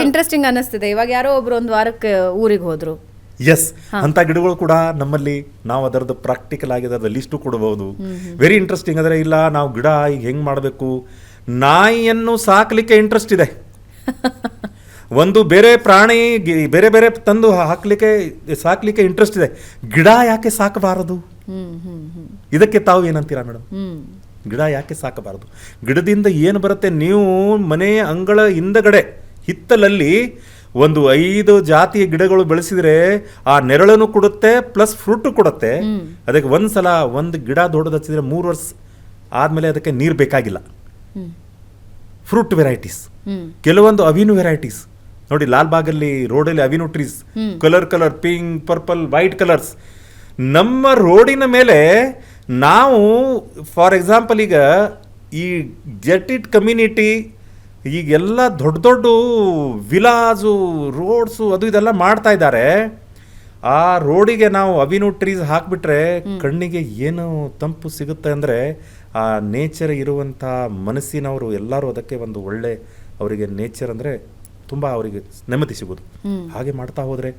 Interesting ಅನಿಸ್ತಿದೆ. ಇವಾಗ ಯಾರೋ ಒಬ್ರು ಒಂದು ವಾರಕ್ಕೆ ಊರಿಗೆ ಹೋದ್ರು, ಎಸ್, ಅಂತ ಗಿಡಗಳು ಕೂಡ ನಮ್ಮಲ್ಲಿ ನಾವು ಅದರದ್ದು ಪ್ರಾಕ್ಟಿಕಲ್ ಆಗಿ ಅದರ ಲಿಸ್ಟು ಕೊಡಬಹುದು. Very interesting. ಆದರೆ ಇಲ್ಲ ನಾವು ಗಿಡ ಈಗ ಹೆಂಗೆ ಮಾಡಬೇಕು, ನಾಯಿಯನ್ನು ಸಾಕಲಿಕ್ಕೆ ಇಂಟ್ರೆಸ್ಟ್ ಇದೆ, ಒಂದು ಬೇರೆ ಪ್ರಾಣಿ ಬೇರೆ ಬೇರೆ ತಂದು ಸಾಕ್ಲಿಕ್ಕೆ ಇಂಟ್ರೆಸ್ಟ್ ಇದೆ, ಗಿಡ ಯಾಕೆ ಸಾಕಬಾರದು? ಇದಕ್ಕೆ ತಾವು ಏನಂತೀರಾ ಮೇಡಮ್? ಗಿಡ ಯಾಕೆ ಸಾಕಬಾರದು? ಗಿಡದಿಂದ ಏನು ಬರುತ್ತೆ? ನೀವು ಮನೆಯ ಅಂಗಳ ಹಿಂದಗಡೆ ಹಿತ್ತಲಲ್ಲಿ ಒಂದು 5 ಜಾತಿಯ ಗಿಡಗಳು ಬೆಳೆಸಿದ್ರೆ ಆ ನೆರಳನ್ನು ಕೊಡುತ್ತೆ, ಪ್ಲಸ್ ಫ್ರೂಟು ಕೊಡುತ್ತೆ. ಅದಕ್ಕೆ ಒಂದ್ಸಲ ಒಂದು ಗಿಡ ದೊಡ್ಡದು ಹಚ್ಚಿದ್ರೆ 3 ವರ್ಷ ಆದ್ಮೇಲೆ ಅದಕ್ಕೆ ನೀರು ಬೇಕಾಗಿಲ್ಲ. ಫ್ರೂಟ್ ವೆರೈಟೀಸ್, ಕೆಲವೊಂದು ಅವಿನು ವೆರೈಟೀಸ್ ನೋಡಿ, ಲಾಲ್ಬಾಗಲ್ಲಿ ರೋಡಲ್ಲಿ ಅವಿನು trees, colour pink, purple, white colours. ನಮ್ಮ ರೋಡಿನ ಮೇಲೆ ನಾವು ಫಾರ್ ಎಕ್ಸಾಂಪಲ್ ಈಗ ಈ ಜೆಟಿಡ್ ಕಮ್ಯುನಿಟಿ ಈಗೆಲ್ಲ ದೊಡ್ಡ ವಿಲಾಸು, ರೋಡ್ಸು, ಅದು ಇದೆಲ್ಲ ಮಾಡ್ತಾ ಇದ್ದಾರೆ. ಆ ರೋಡಿಗೆ ನಾವು ಅವಿನು ಟ್ರೀಸ್ ಹಾಕಿಬಿಟ್ರೆ ಕಣ್ಣಿಗೆ ಏನು ತಂಪು ಸಿಗುತ್ತೆ ಅಂದರೆ, ಆ ನೇಚರ್ ಇರುವಂಥ ಮನಸ್ಸಿನವರು ಎಲ್ಲರೂ ಅದಕ್ಕೆ ಒಂದು ಒಳ್ಳೆ, ಅವರಿಗೆ ನೇಚರ್ ಅಂದರೆ ತುಂಬ ಅವರಿಗೆ ನೆಮ್ಮದಿ ಸಿಗೋದು. ಹಾಗೆ ಮಾಡ್ತಾ ಹೋದರೆ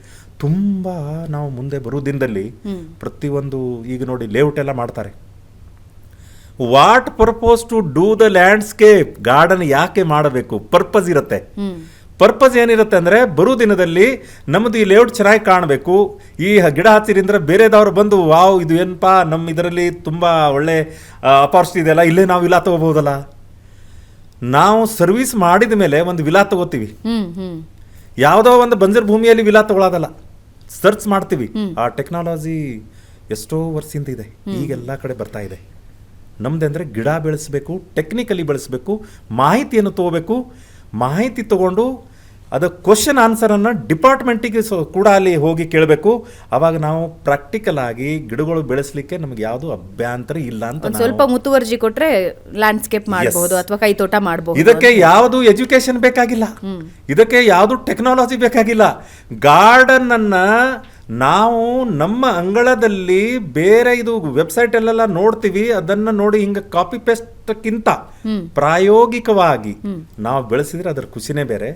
ತುಂಬ ನಾವು ಮುಂದೆ ಬರೋ ದಿನದಲ್ಲಿ ಪ್ರತಿಯೊಂದು, ಈಗ ನೋಡಿ ಲೇಔಟ್ ಎಲ್ಲ ಮಾಡ್ತಾರೆ. What purpose to do the landscape? Garden ಯಾಕೆ ಮಾಡಬೇಕು? ಪರ್ಪಸ್ ಇರುತ್ತೆ. ಪರ್ಪಸ್ ಏನಿರುತ್ತೆ ಅಂದರೆ, ಬರೋ ದಿನದಲ್ಲಿ ನಮ್ಮದು ಈ ಲೇಔಟ್ ಚೆನ್ನಾಗಿ ಕಾಣಬೇಕು, ಈ ಗಿಡ ಹಚ್ಚಿರಿಂದ ಬೇರೆದವ್ರು ಬಂದು ವಾವ್ ಇದು ಏನಪ್ಪಾ ನಮ್ಮ ಇದರಲ್ಲಿ ತುಂಬ ಒಳ್ಳೆ ಅಪಾರ್ಚುನಿಟಿ ಇದೆಯಲ್ಲ, ಇಲ್ಲೇ ನಾವು ವಿಲಾ ತಗೋಬಹುದಲ್ಲ. ನಾವು ಸರ್ವಿಸ್ ಮಾಡಿದ ಮೇಲೆ ಒಂದು ವಿಲಾ ತಗೋತೀವಿ, ಯಾವುದೋ ಒಂದು ಬಂಜರ್ ಭೂಮಿಯಲ್ಲಿ ವಿಲಾ ತಗೊಳ್ಳೋದಲ್ಲ, ಸರ್ಚ್ ಮಾಡ್ತೀವಿ. ಆ ಟೆಕ್ನಾಲಜಿ ಎಷ್ಟೋ ವರ್ಷದಿಂದ ಇದೆ, ಈಗೆಲ್ಲ ಕಡೆ ಬರ್ತಾ ಇದೆ. ನಮ್ದಂದ್ರೆ ಗಿಡ ಬೆಳೆಸಬೇಕು, ಟೆಕ್ನಿಕಲಿ ಬೆಳೆಸಬೇಕು, ಮಾಹಿತಿಯನ್ನು ತಗೋಬೇಕು. ಮಾಹಿತಿ ತಗೊಂಡು ಅದು ಕ್ವಶನ್ ಆನ್ಸರನ್ನು ಡಿಪಾರ್ಟ್ಮೆಂಟಿಗೆ ಕೂಡ ಅಲ್ಲಿ ಹೋಗಿ ಕೇಳಬೇಕು. ಅವಾಗ ನಾವು ಪ್ರಾಕ್ಟಿಕಲ್ ಆಗಿ ಗಿಡಗಳು ಬೆಳೆಸಲಿಕ್ಕೆ ನಮ್ಗೆ ಯಾವುದು ಅಭ್ಯಂತರ ಇಲ್ಲ ಅಂತ. ಸ್ವಲ್ಪ ಮುತುವರ್ಜಿ ಕೊಟ್ರೆ ಲ್ಯಾಂಡ್ಸ್ಕೇಪ್ ಮಾಡಬಹುದು ಅಥವಾ ಕೈತೋಟ ಮಾಡಬಹುದು. ಇದಕ್ಕೆ ಯಾವುದು ಎಜುಕೇಶನ್ ಬೇಕಾಗಿಲ್ಲ, ಇದಕ್ಕೆ ಯಾವುದು ಟೆಕ್ನಾಲಜಿ ಬೇಕಾಗಿಲ್ಲ. ಗಾರ್ಡನ್ ಅನ್ನ ನಾವು ನಮ್ಮ ಅಂಗಳದಲ್ಲಿ ಬೇರೆ ಇದು ವೆಬ್ಸೈಟ್ ಅಲ್ಲೆಲ್ಲ ನೋಡ್ತೀವಿ, ಅದನ್ನ ನೋಡಿ ಹಿಂಗ ಕಾಪಿ ಪೇಸ್ಟ್ಕ್ಕಿಂತ ಪ್ರಾಯೋಗಿಕವಾಗಿ ನಾವು ಬೆಳೆಸಿದ್ರೆ ಅದರ ಖುಷಿನೇ ಬೇರೆ.